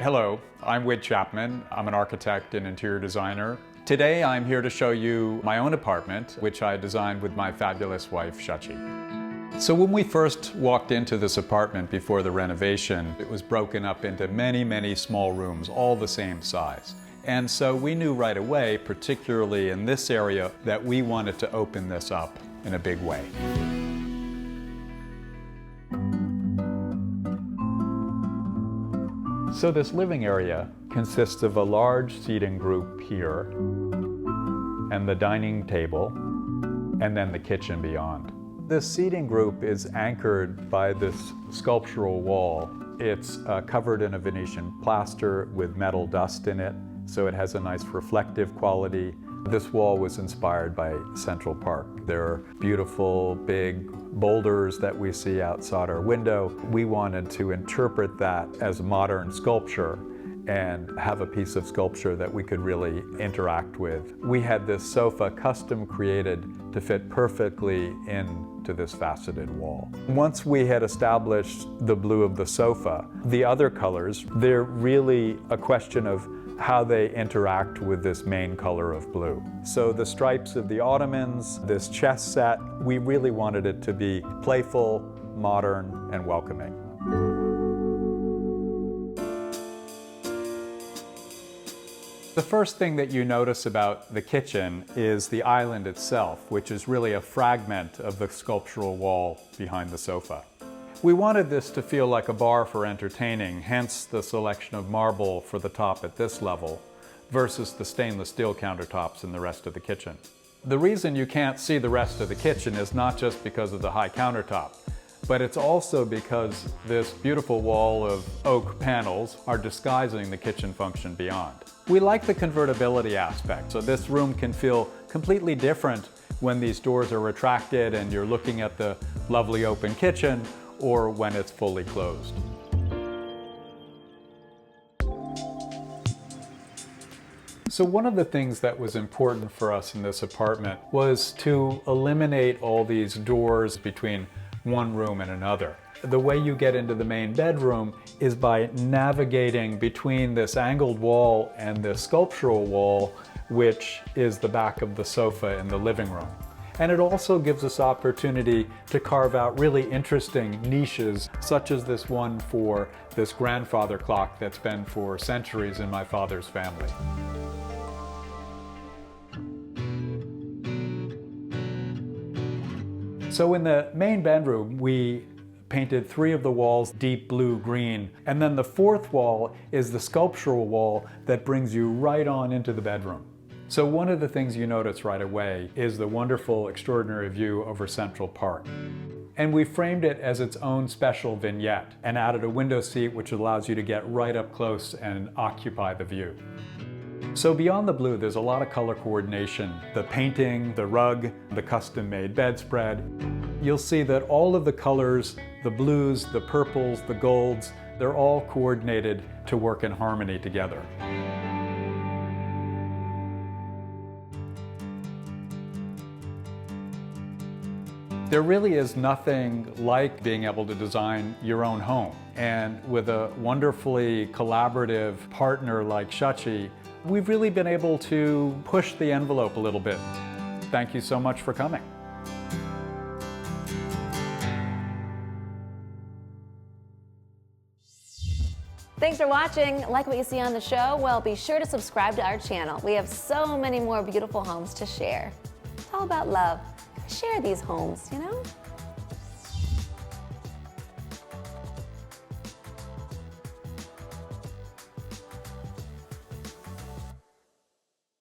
Hello, I'm Wid Chapman. I'm an architect and interior designer. Today I'm here to show you my own apartment, which I designed with my fabulous wife, Shachi. So when we first walked into this apartment before the renovation, it was broken up into many, many small rooms, all the same size. And so we knew right away, particularly in this area, that we wanted to open this up in a big way. So this living area consists of a large seating group here, and the dining table, and then the kitchen beyond. This seating group is anchored by this sculptural wall. It's covered in a Venetian plaster with metal dust in it, so it has a nice reflective quality. This wall was inspired by Central Park. There are beautiful big boulders that we see outside our window. We wanted to interpret that as modern sculpture and have a piece of sculpture that we could really interact with. We had this sofa custom created to fit perfectly into this faceted wall. Once we had established the blue of the sofa, the other colors, they're really a question of how they interact with this main color of blue. So the stripes of the ottomans, this chess set, we really wanted it to be playful, modern, and welcoming. The first thing that you notice about the kitchen is the island itself, which is really a fragment of the sculptural wall behind the sofa. We wanted this to feel like a bar for entertaining, hence the selection of marble for the top at this level versus the stainless steel countertops in the rest of the kitchen. The reason you can't see the rest of the kitchen is not just because of the high countertop, but it's also because this beautiful wall of oak panels are disguising the kitchen function beyond. We like the convertibility aspect, so this room can feel completely different when these doors are retracted and you're looking at the lovely open kitchen, or when it's fully closed. So one of the things that was important for us in this apartment was to eliminate all these doors between one room and another. The way you get into the main bedroom is by navigating between this angled wall and the sculptural wall, which is the back of the sofa in the living room. And it also gives us opportunity to carve out really interesting niches, such as this one for this grandfather clock that's been for centuries in my father's family. So in the main bedroom, we painted 3 of the walls deep blue-green, and then the 4th wall is the sculptural wall that brings you right on into the bedroom. So one of the things you notice right away is the wonderful, extraordinary view over Central Park. And we framed it as its own special vignette and added a window seat which allows you to get right up close and occupy the view. So beyond the blue, there's a lot of color coordination. The painting, the rug, the custom-made bedspread. You'll see that all of the colors, the blues, the purples, the golds, they're all coordinated to work in harmony together. There really is nothing like being able to design your own home. And with a wonderfully collaborative partner like Shachi, we've really been able to push the envelope a little bit. Thank you so much for coming. Thanks for watching. Like what you see on the show? Well, be sure to subscribe to our channel. We have so many more beautiful homes to share. It's all about love. Share these homes, you know?